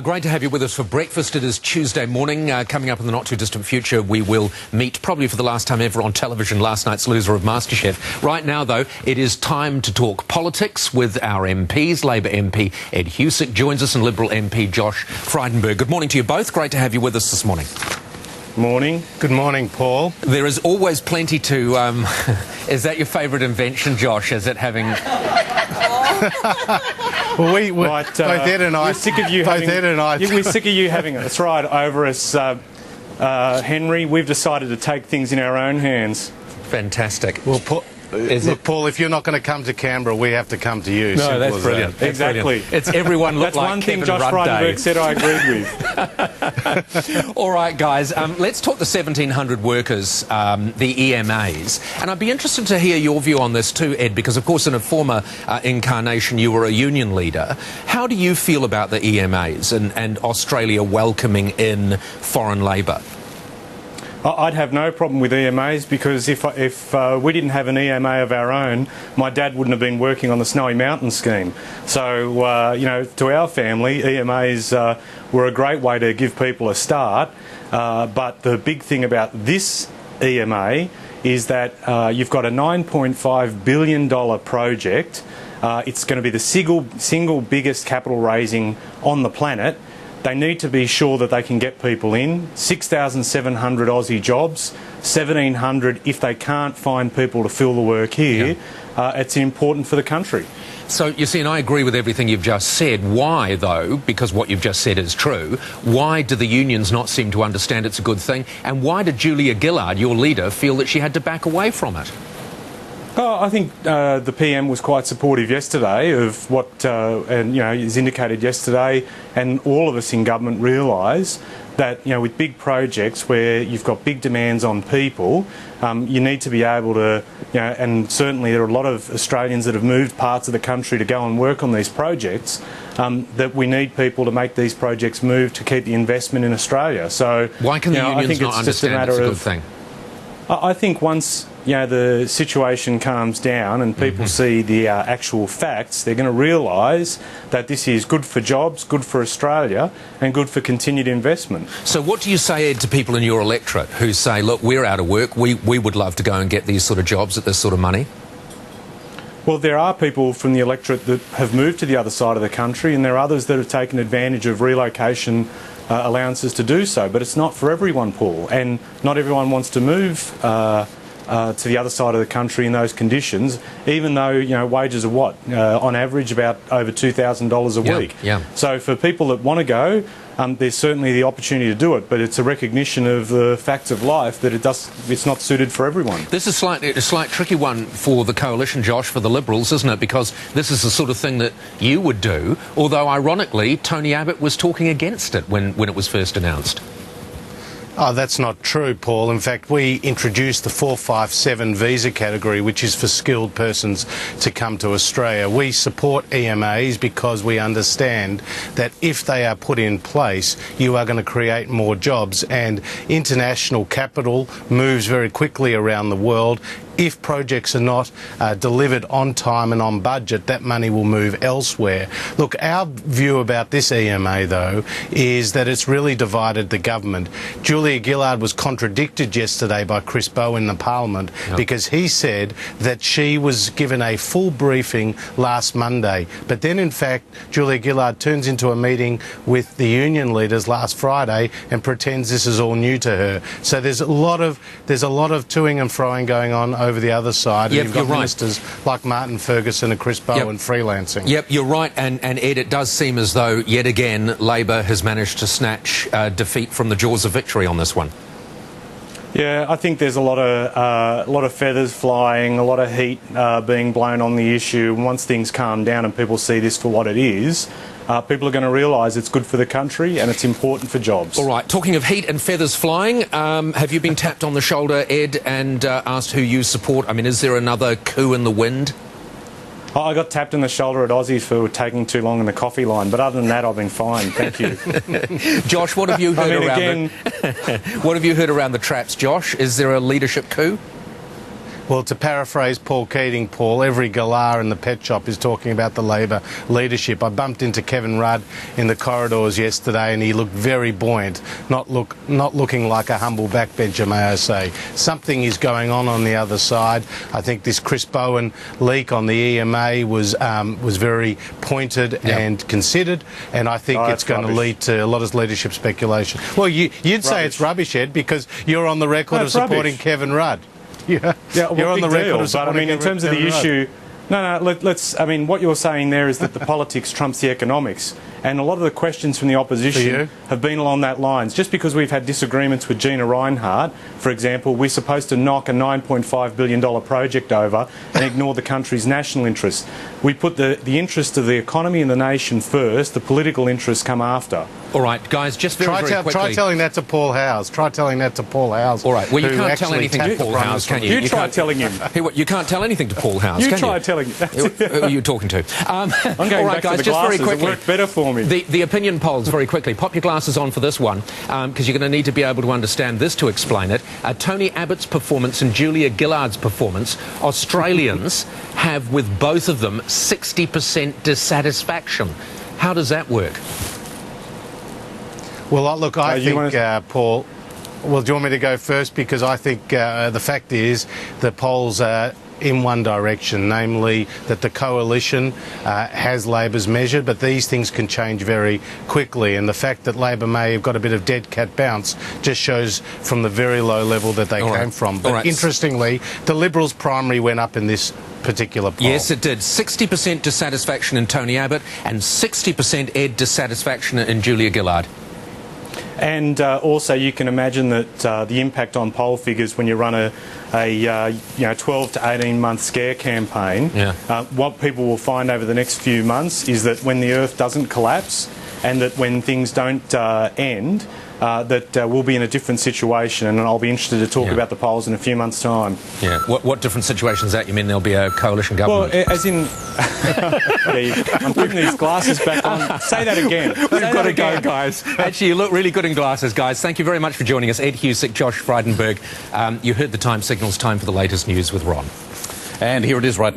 Great to have you with us for breakfast. It is Tuesday morning. Coming up in the not-too-distant future, we will meet, probably for the last time ever on television, last night's loser of MasterChef. Right now, though, it is time to talk politics with our MPs. Labor MP Ed Husic joins us and Liberal MP Josh Frydenberg. Good morning to you both. Great to have you with us this morning. Morning. Good morning, Paul. There is always plenty to... is that your favourite invention, Josh? Is it having... Well, both Ed and I... We're sick of you having... We're sick of you having it. That's right, over us, Henry. We've decided to take things in our own hands. Fantastic. Well, Paul, if you're not going to come to Canberra, we have to come to you. No, that's brilliant. That's exactly. Brilliant. It's everyone looked like Kevin That's one thing Josh Frydenberg said I agreed with. All right, guys, let's talk the 1,700 workers, the EMAs. And I'd be interested to hear your view on this too, Ed, because, of course, in a former incarnation, you were a union leader. How do you feel about the EMAs and Australia welcoming in foreign labour? I'd have no problem with EMAs because if we didn't have an EMA of our own, my dad wouldn't have been working on the Snowy Mountain scheme. So, you know, to our family, EMAs were a great way to give people a start. But the big thing about this EMA is that you've got a $9.5 billion project. It's going to be the single biggest capital raising on the planet. They need to be sure that they can get people in. 6,700 Aussie jobs, 1,700 if they can't find people to fill the work here. Yeah. It's important for the country. So, you see, and I agree with everything you've just said. Why, though, because what you've just said is true, why do the unions not seem to understand it's a good thing? And why did Julia Gillard, your leader, feel that she had to back away from it? Oh, I think the PM was quite supportive yesterday of what, and you know, is indicated yesterday, and all of us in government realise that, you know, with big projects where you've got big demands on people, you need to be able to, you know, and certainly there are a lot of Australians that have moved parts of the country to go and work on these projects, that we need people to make these projects move to keep the investment in Australia. So why can the unions not understand it's a good thing? I think once, you know, the situation calms down and people see the actual facts, they're going to realise that this is good for jobs, good for Australia and good for continued investment. So what do you say, Ed, to people in your electorate who say, look, we're out of work, we would love to go and get these sort of jobs at this sort of money? Well, there are people from the electorate that have moved to the other side of the country, and there are others that have taken advantage of relocation allowances to do so, but it's not for everyone, Paul, and not everyone wants to move to the other side of the country in those conditions, even though, you know, wages are what? On average about over $2,000 a week. Yeah. So for people that want to go, there's certainly the opportunity to do it, but it's a recognition of the facts of life that it's not suited for everyone. This is a slight tricky one for the coalition, Josh, for the Liberals, isn't it? Because this is the sort of thing that you would do, although ironically Tony Abbott was talking against it when it was first announced. Oh, that's not true, Paul. In fact, we introduced the 457 visa category, which is for skilled persons to come to Australia. We support EMAs because we understand that if they are put in place, you are going to create more jobs, and international capital moves very quickly around the world. If projects are not delivered on time and on budget, that money will move elsewhere. Look, our view about this EMA, though, is that it's really divided the government. Julia Gillard was contradicted yesterday by Chris Bowen in the Parliament because he said that she was given a full briefing last Monday. But then, in fact, Julia Gillard turns into a meeting with the union leaders last Friday and pretends this is all new to her. So there's a lot of toing and froing going on over the other side. Yep, and you've got ministers like Martin Ferguson and Chris Bowen freelancing. Yep, you're right. And Ed, it does seem as though, yet again, Labor has managed to snatch defeat from the jaws of victory on this one. Yeah, I think there's a lot of feathers flying, a lot of heat being blown on the issue. And once things calm down and people see this for what it is, people are going to realise it's good for the country and it's important for jobs. All right, talking of heat and feathers flying, have you been tapped on the shoulder, Ed, and asked who you support? I mean, is there another coup in the wind? I got tapped on the shoulder at Aussies for taking too long in the coffee line, but other than that, I've been fine. Thank you. Josh, what have you heard what have you heard around the traps, Josh? Is there a leadership coup? Well, to paraphrase Paul Keating, Paul, every galah in the pet shop is talking about the Labor leadership. I bumped into Kevin Rudd in the corridors yesterday and he looked very buoyant, not looking like a humble backbencher, may I say. Something is going on the other side. I think this Chris Bowen leak on the EMA was very pointed and considered, and I think it's going to lead to a lot of leadership speculation. Well, you'd say it's rubbish, Ed, because you're on the record of supporting Kevin Rudd. Yeah, well, you're on the record of but I mean, in terms of the issue, I mean, what you're saying there is that the politics trumps the economics. And a lot of the questions from the opposition have been along that lines. Just because we've had disagreements with Gina Rinehart, for example, we're supposed to knock a $9.5 billion project over and ignore the country's national interests. We put the interest of the economy and the nation first, the political interests come after. All right, guys, just very quickly. Try telling that to Paul Howes. Try telling that to Paul Howes. All right, well, you can't tell anything to Paul Howes, can you? You try telling him. You can't tell anything to Paul Howes, can you? You try telling him. Who are you talking to? I'm going back to the glasses. It worked better for me. The opinion polls, very quickly. Pop your glasses on for this one, because you're going to need to be able to understand this to explain it. Tony Abbott's performance and Julia Gillard's performance, Australians have, with both of them, 60% dissatisfaction. How does that work? Well, look, I think, Paul... Well, do you want me to go first? Because I think the fact is the polls are in one direction, namely that the coalition has Labor's measured, but these things can change very quickly. And the fact that Labor may have got a bit of dead cat bounce just shows from the very low level that they came from. But interestingly, the Liberals' primary went up in this particular poll. Yes, it did. 60% dissatisfaction in Tony Abbott and 60% dissatisfaction in Julia Gillard. And also, you can imagine that the impact on poll figures when you run a 12 to 18 month scare campaign. What people will find over the next few months is that when the earth doesn't collapse and that when things don't end, that we'll be in a different situation, and I'll be interested to talk about the polls in a few months' time. Yeah. What different situation is that? You mean there'll be a coalition government? Well, as in... I'm putting these glasses back on. Say that again. We've got to go, guys. Actually, you look really good in glasses, guys. Thank you very much for joining us. Ed Husick, Josh Frydenberg. You heard the time signals. Time for the latest news with Ron. And here it is right now.